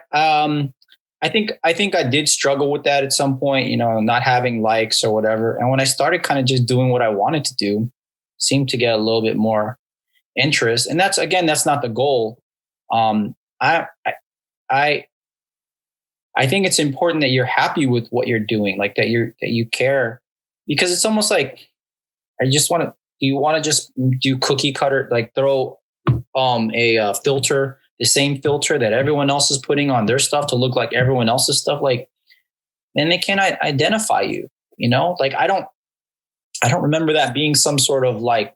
think I did struggle with that at some point, not having likes or whatever. And when I started kind of just doing what I wanted to do, seemed to get a little bit more interest. And that's not the goal. I think it's important that you're happy with what you're doing, like that you care, because it's almost like, you want to just do cookie cutter, like throw a filter, the same filter that everyone else is putting on their stuff to look like everyone else's stuff. Like, then they can't identify you, like I don't remember that being some sort of like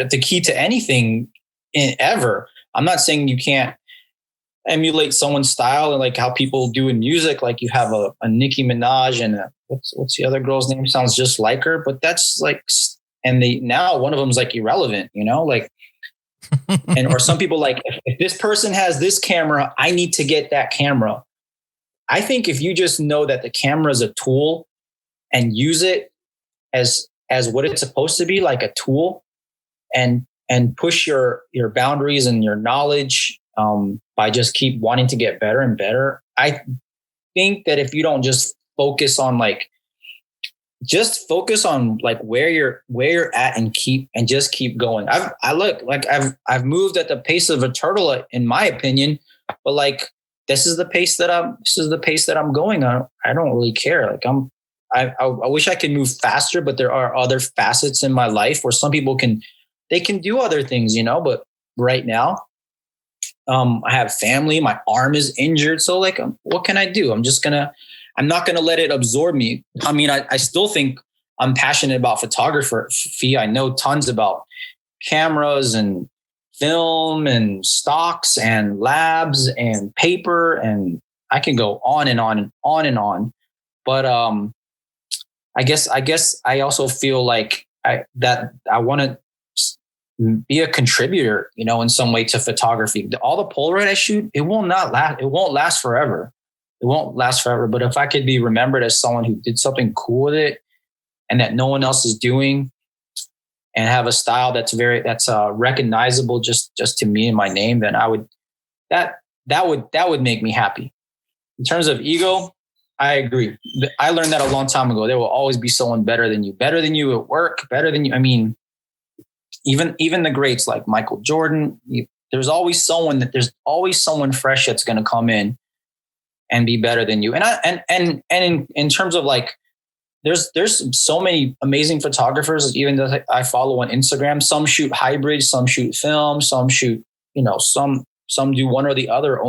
the key to anything ever. I'm not saying you can't emulate someone's style and like how people do in music. Like you have a Nicki Minaj and what's the other girl's name? Sounds just like her, but that's like, and now one of them is like irrelevant, like, and, or some people like, if this person has this camera, I need to get that camera. I think if you just know that the camera is a tool and use it as what it's supposed to be, like a tool, and push your boundaries and your knowledge, by just keep wanting to get better and better. I think that if you don't just focus on like where you're at and just keep going. I've moved at the pace of a turtle in my opinion, but like, this is the pace that I'm going on. I don't really care. Like I wish I could move faster, but there are other facets in my life where some people can do other things, but right now, I have family, my arm is injured. So like, what can I do? I'm not going to let it absorb me. I mean, I still think I'm passionate about photography. I know tons about cameras and film and stocks and labs and paper, and I can go on and on and on and on. But, I guess I also feel like I want to be a contributor, in some way to photography. All the Polaroid I shoot, it won't last forever. It won't last forever. But if I could be remembered as someone who did something cool with it and that no one else is doing, and have a style that's recognizable just to me and my name, then that would make me happy. In terms of ego, I agree. I learned that a long time ago. There will always be someone better than you at work, better than you. I mean, even the greats like Michael Jordan, there's always someone fresh that's going to come in and be better than you. And in terms of like, there's so many amazing photographers, even that I follow on Instagram. Some shoot hybrid, some shoot film, some shoot, some do one or the other.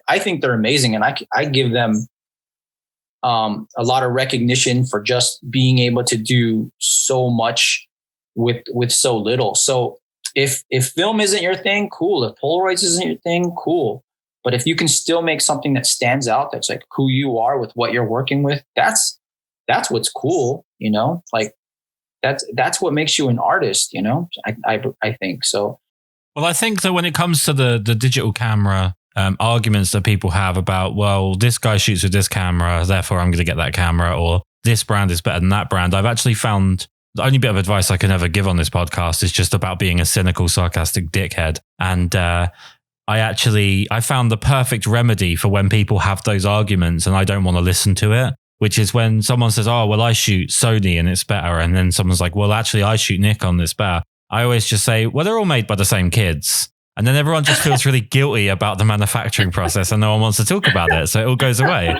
I think they're amazing, and I give them a lot of recognition for just being able to do so much with so little. So if film isn't your thing, cool. If Polaroids isn't your thing, cool. But if you can still make something that stands out, that's like who you are with what you're working with, that's what's cool, you know, like that's what makes you an artist, you know, I think so. Well, I think that when it comes to the digital camera arguments that people have about, well, this guy shoots with this camera, therefore I'm going to get that camera, or this brand is better than that brand. I've actually found the only bit of advice I can ever give on this podcast is just about being a cynical, sarcastic dickhead. And I found the perfect remedy for when people have those arguments and I don't want to listen to it, which is when someone says, oh, well, I shoot Sony and it's better. And then someone's like, well, actually, I shoot Nikon, it's better. I always just say, well, they're all made by the same kids. And then everyone just feels really guilty about the manufacturing process and no one wants to talk about it. So it all goes away.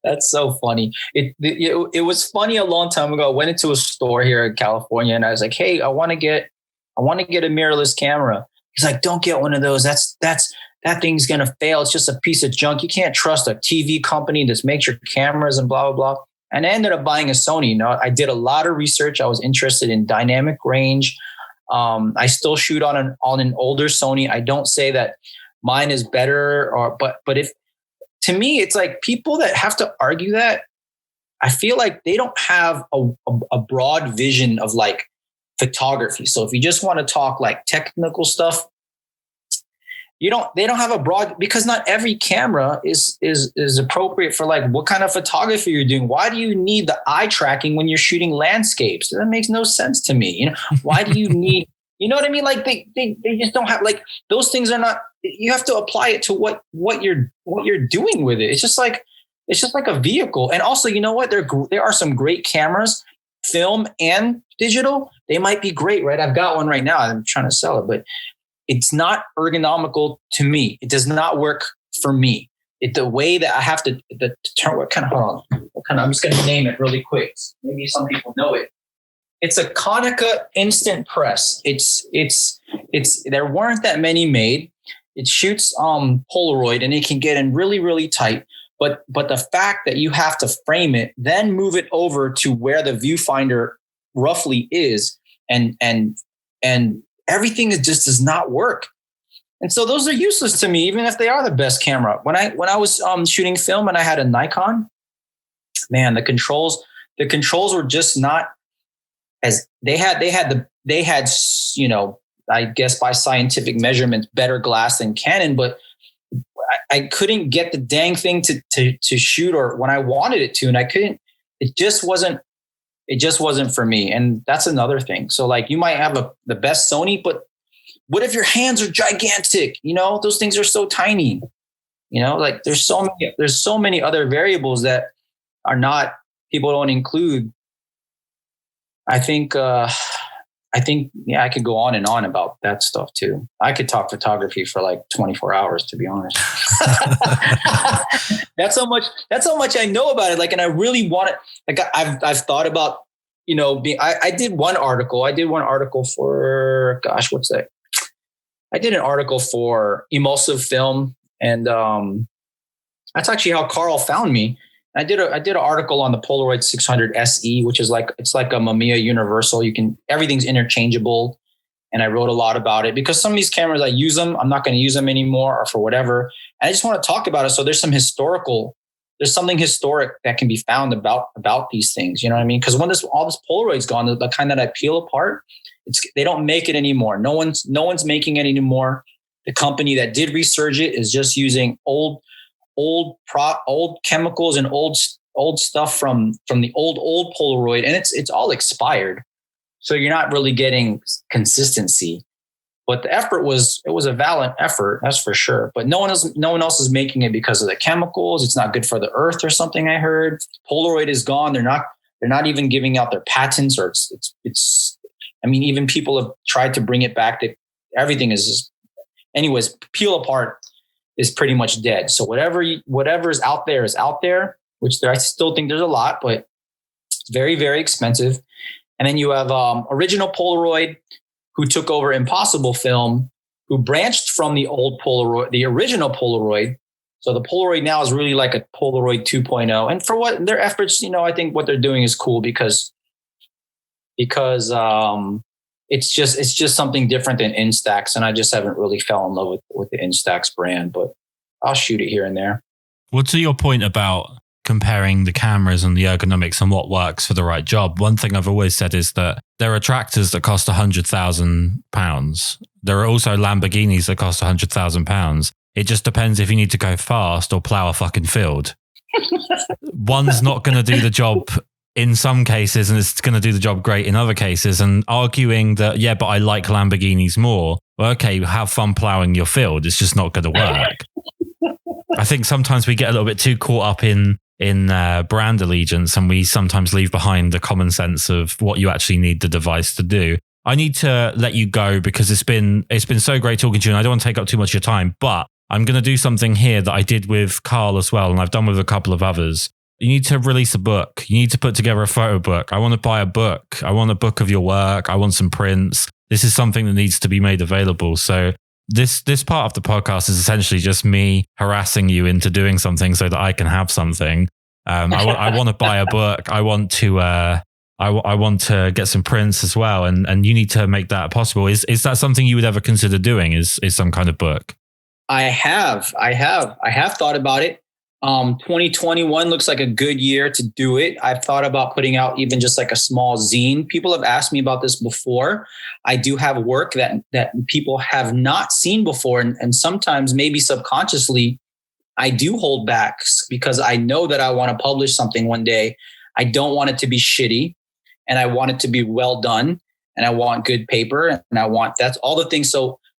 That's so funny. It was funny a long time ago. I went into a store here in California and I was like, hey, I want to get a mirrorless camera. He's like, don't get one of those. That thing's going to fail. It's just a piece of junk. You can't trust a TV company that makes your cameras and blah, blah, blah. And I ended up buying a Sony. You know, I did a lot of research. I was interested in dynamic range. I still shoot on an older Sony. I don't say that mine is better, but if, to me, it's like people that have to argue that, I feel like they don't have a broad vision of like photography. So if you just want to talk like technical stuff, they don't have a broad, because not every camera is appropriate for like what kind of photography you're doing. Why do you need the eye tracking when you're shooting landscapes? That makes no sense to me. You know, why do you need, you know what I mean? Like they just don't have, like, those things are not, you have to apply it to what you're doing with it. It's just like a vehicle. And also, you know what? There are some great cameras, film and digital. They might be great, right? I've got one right now. I'm trying to sell it, but it's not ergonomical to me. It does not work for me. The way that I have to turn, I'm just going to name it really quick. Maybe some people know it. It's a Konica instant press. There weren't that many made. It shoots Polaroid and it can get in really, really tight. But the fact that you have to frame it, then move it over to where the viewfinder roughly is, and everything just does not work. And so those are useless to me, even if they are the best camera. When I was shooting film and I had a Nikon, man, the controls were just not as they had, you know, I guess by scientific measurements, better glass than Canon, but I couldn't get the dang thing to shoot, or when I wanted it to, and I couldn't, it just wasn't for me. And that's another thing. So like, you might have the best Sony, but what if your hands are gigantic? You know, those things are so tiny, you know, like there's so many other variables that people don't include. I think, yeah, I could go on and on about that stuff too. I could talk photography for like 24 hours, to be honest. That's how much I know about it. Like, and I really want it. Like I've thought about, you know, I did one article for, gosh, what's that? I did an article for emulsive film, and that's actually how Karl found me. I did an article on the Polaroid 600 SE, which is it's like a Mamiya Universal. Everything's interchangeable. And I wrote a lot about it because some of these cameras, I use them. I'm not going to use them anymore or for whatever. And I just want to talk about it. So there's something historic that can be found about these things. You know what I mean? Because when all this Polaroid's gone, the kind that I peel apart, they don't make it anymore. No one's making it anymore. The company that did resurge it is just using old chemicals and old stuff from the old Polaroid, and it's all expired. So you're not really getting consistency. But the effort was a valiant effort, that's for sure. But no one else is making it because of the chemicals. It's not good for the earth or something, I heard. Polaroid is gone. They're not even giving out their patents, or it's I mean, even people have tried to bring it back. Everything is just, anyways, peel apart is pretty much dead. So whatever is out there, which I still think there's a lot, but it's very, very expensive. And then you have original Polaroid, who took over Impossible Film, who branched from the old Polaroid, the original Polaroid. So the Polaroid now is really like a Polaroid 2.0. And for what their efforts, you know, I think what they're doing is cool because it's just something different than Instax. And I just haven't really fell in love with the Instax brand, but I'll shoot it here and there. Well, to your point about comparing the cameras and the ergonomics and what works for the right job, one thing I've always said is that there are tractors that cost £100,000. There are also Lamborghinis that cost £100,000. It just depends if you need to go fast or plow a fucking field. One's not going to do the job in some cases, and it's going to do the job great in other cases. And arguing that, yeah, but I like Lamborghinis more. Well, okay, have fun plowing your field. It's just not going to work. I think sometimes we get a little bit too caught up in brand allegiance, and we sometimes leave behind the common sense of what you actually need the device to do. I need to let you go because it's been so great talking to you, and I don't want to take up too much of your time, but I'm going to do something here that I did with Karl as well, and I've done with a couple of others. You need to release a book. You need to put together a photo book. I want to buy a book. I want a book of your work. I want some prints. This is something that needs to be made available. So this part of the podcast is essentially just me harassing you into doing something so that I can have something. I want to buy a book. I want to get some prints as well, and you need to make that possible. Is that something you would ever consider doing? Is some kind of book? I have thought about it. 2021 looks like a good year to do it. I've thought about putting out even just like a small zine. People have asked me about this before. I do have work that people have not seen before. And sometimes maybe subconsciously, I do hold back because I know that I want to publish something one day. I don't want it to be shitty, and I want it to be well done, and I want good paper, and I want that's all the things.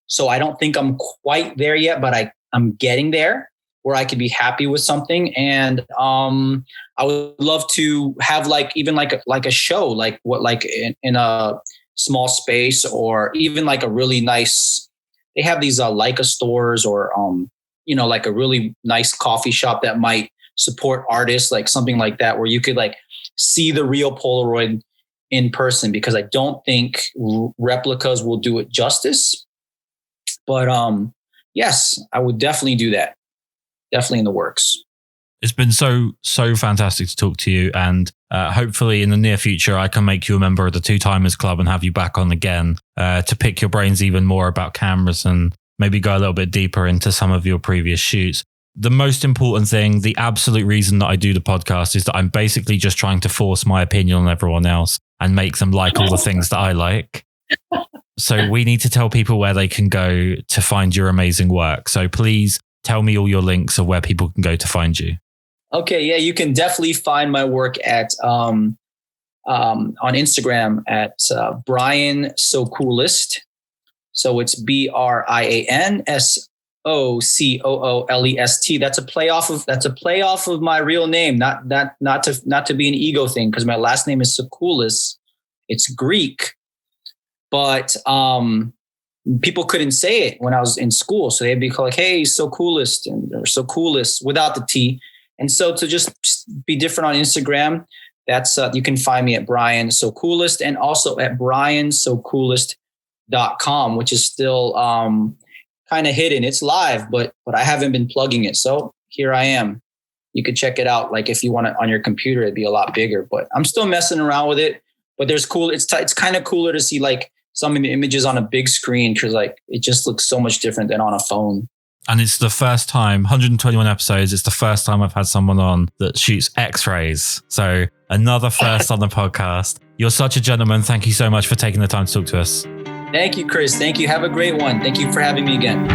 So I don't think I'm quite there yet, but I'm getting there where I could be happy with something. And I would love to have even like a show, like in a small space, or even like a really nice, they have these Leica stores, or like a really nice coffee shop that might support artists, like something like that, where you could like see the real Polaroid in person, because I don't think replicas will do it justice. But yes, I would definitely do that. Definitely in the works. It's been so fantastic to talk to you, and hopefully in the near future I can make you a member of the Two Timers Club and have you back on again to pick your brains even more about cameras and maybe go a little bit deeper into some of your previous shoots. The most important thing, the absolute reason that I do the podcast, is that I'm basically just trying to force my opinion on everyone else and make them like all the things that I like. So we need to tell people where they can go to find your amazing work. So please tell me all your links of where people can go to find you. Okay, yeah, you can definitely find my work at on Instagram at Brian Saculles. So it's BrianSocoolest. That's a playoff of my real name. Not to be an ego thing, because my last name is Saculles. It's Greek, but people couldn't say it when I was in school, so they'd be like, "Hey, Saculles," or Saculles without the T. And so to just be different on Instagram, that's you can find me at Brian Saculles, and also at briansaculles.com, which is still kind of hidden. It's live, but I haven't been plugging it. So here I am. You could check it out. Like if you want it on your computer, it'd be a lot bigger, but I'm still messing around with it. But there's cool. It's kind of cooler to see like some of the images on a big screen, because like it just looks so much different than on a phone. And it's the first time, 121 episodes, it's the first time I've had someone on that shoots X-rays. So another first on the podcast. You're such a gentleman. Thank you so much for taking the time to talk to us. Thank you, Kris. Thank you. Have a great one. Thank you for having me again.